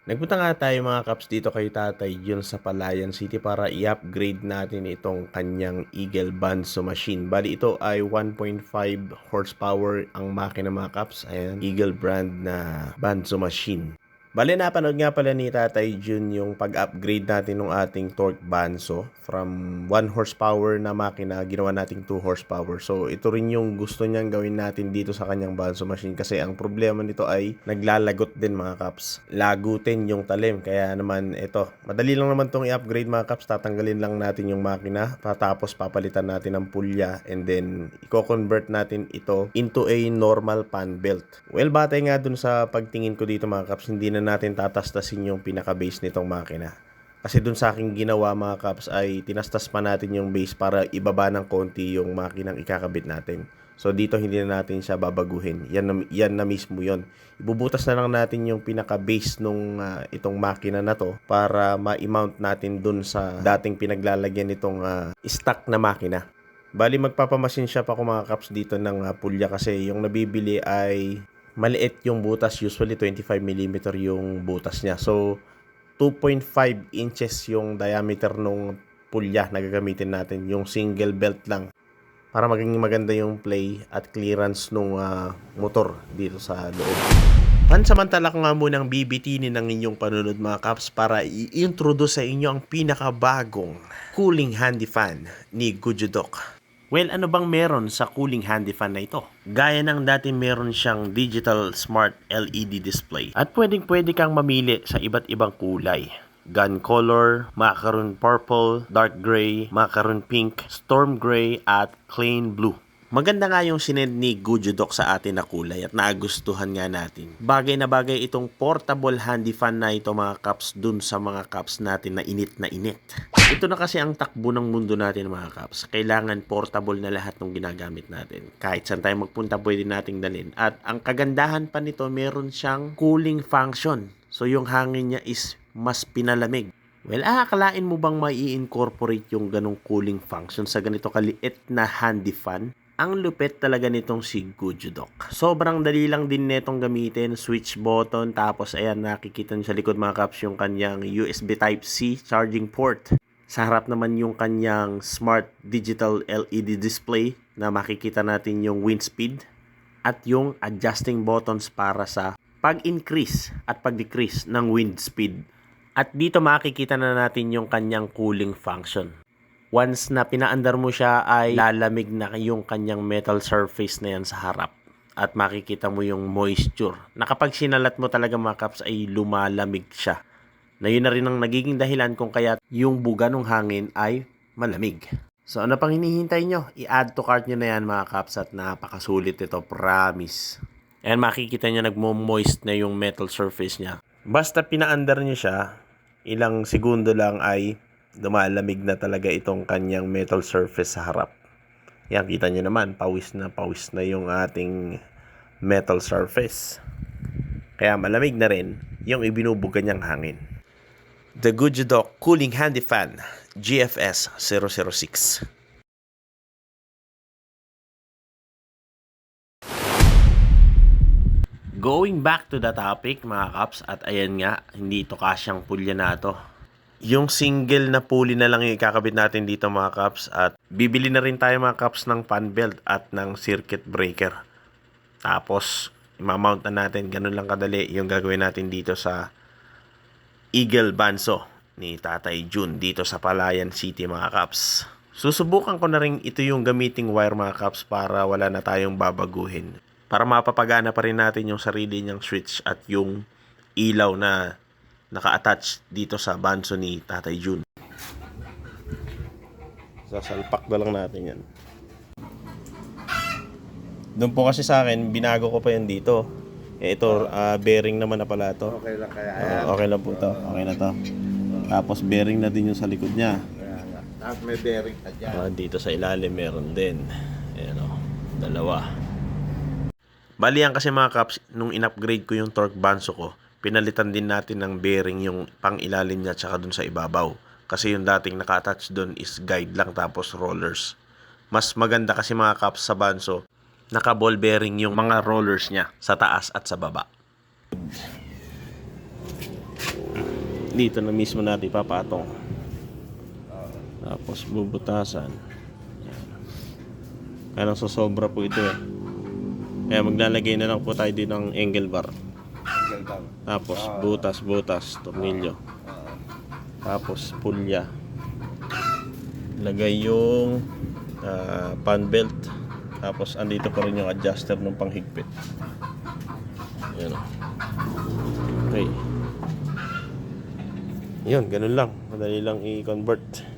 Nagpunta nga tayo mga kaps dito kay Tatay Jun sa Palayan City para i-upgrade natin itong kanyang Eagle Banso machine. Bali ito ay 1.5 horsepower ang makina mga kaps. Ayan, Eagle brand na Banso machine. Bali napanood nga pala ni Tatay Jun yung pag-upgrade natin ng ating torque Banso from 1 horsepower na makina, ginawa nating 2 horsepower. So ito rin yung gusto niyang gawin natin dito sa kanyang Banso machine kasi ang problema nito ay naglalagot din mga kaps. Lagutin yung talim, kaya naman ito. Madali lang naman tong i-upgrade mga kaps, tatanggalin lang natin yung makina, tapos papalitan natin ng pulya and then i-convert natin ito into a normal fan belt. Well, batay nga dun sa pagtingin ko dito mga kaps, hindi na natin tatastasin yung pinaka-base nitong makina. Kasi dun sa aking ginawa mga kaps ay tinastas pa natin yung base para ibaba ng konti yung makinang ikakabit natin. So dito hindi na natin siya babaguhin. Yan na mismo yon. Ibubutas na lang natin yung pinaka-base nung itong makina na to para ma-mount natin dun sa dating pinaglalagyan nitong stock na makina. Bali magpapamasin siya pa ako mga kaps dito ng pulya kasi yung nabibili ay maliit yung butas, usually 25mm yung butas niya. So 2.5 inches yung diameter nung pulya na gagamitin natin, yung single belt lang para maging maganda yung play at clearance nung motor dito sa loob. Pansamantala ko nga munang bibitinin ng inyong panunod mga kaps para i-introduce sa inyo ang pinakabagong cooling handy fan ni Gujudok. Well, ano bang meron sa cooling handy fan na ito? Gaya ng dati meron siyang digital smart LED display at pwedeng-pwede kang mamili sa iba't ibang kulay. Gun color, macaron purple, dark gray, macaron pink, storm gray at plain blue. Maganda nga yung sinend ni Gujudok sa atin na kulay at nagustuhan nga natin. Bagay na bagay itong portable handy fan na ito mga kaps dun sa mga kaps natin na init na init. Ito na kasi ang takbo ng mundo natin mga kaps. Kailangan portable na lahat ng ginagamit natin. Kahit saan tayo magpunta pwede nating dalhin. At ang kagandahan pa nito meron siyang cooling function. So yung hangin niya is mas pinalamig. Well, akalain mo bang mai-incorporate yung ganong cooling function sa ganito kaliit na handy fan? Ang lupit talaga nitong si Gujudok. Sobrang dali lang din netong gamitin. Switch button. Tapos ayan, nakikita nyo sa likod mga kaps yung kanyang USB Type-C charging port. Sa harap naman yung kanyang smart digital LED display na makikita natin yung wind speed. At yung adjusting buttons para sa pag-increase at pag-decrease ng wind speed. At dito makikita na natin yung kanyang cooling function. Once na pinaandar mo siya ay lalamig na yung kanyang metal surface na yan sa harap. At makikita mo yung moisture. Na kapag sinalat mo talaga mga kaps ay lumalamig siya. Na yun na rin ang nagiging dahilan kung kaya yung buga ng hangin ay malamig. So ano pang hinihintay nyo? I-add to cart nyo na yan mga kaps at napakasulit ito, promise. And makikita nyo nagmo-moist na yung metal surface niya. Basta pinaandar nyo siya, ilang segundo lang ay lumalamig na talaga itong kanyang metal surface sa harap. Yan, kita nyo naman, pawis na yung ating metal surface. Kaya malamig na rin yung ibinubuga niyang hangin. The Gujudok Cooling Handy Fan GFS 006. Going back to the topic mga kaps, at ayan nga, hindi ito kasyang pulya na ito. Yung single na pulley na lang yung ikakabit natin dito mga kaps, at bibili na rin tayo mga kaps ng fan belt at ng circuit breaker. Tapos i-mount na natin, ganun lang kadali yung gagawin natin dito sa Eagle Banso ni Tatay Jun dito sa Palayan City mga kaps. Susubukan ko na rin ito yung gamiting wire mga kaps para wala na tayong babaguhin. Para mapapagana pa rin natin yung sarili niyang switch at yung ilaw na naka-attach dito sa Banso ni Tatay Jun. Sasalpak na lang natin yan. Doon po kasi sa akin, binago ko pa yan dito. Ito, bearing naman na pala to. Okay lang kaya yan. Okay lang po to. Okay na to. Tapos bearing na din yung sa likod niya. Tapos may bearing ka dyan. Dito sa ilalim meron din. Ayan o, dalawa. Bali yan kasi mga kaps, nung in-upgrade ko yung torque Banso ko, pinalitan din natin ng bearing yung pang ilalim niya tsaka dun sa ibabaw. Kasi yung dating naka-attach dun is guide lang tapos rollers. Mas maganda kasi mga kaps sa Banso, naka-ball bearing yung mga rollers niya sa taas at sa baba. dito na mismo natin papatong. Tapos bubutasan. Yan. Kaya nang sosobra po ito eh. Kaya maglalagay na lang po tayo din ng angle bar. Tapos butas, tornilyo. Tapos pulya. Lagay yung pan belt. Tapos andito pa rin yung adjuster ng panghigpit. Yan. Okay. Yun, ganun lang. Madali lang i-convert.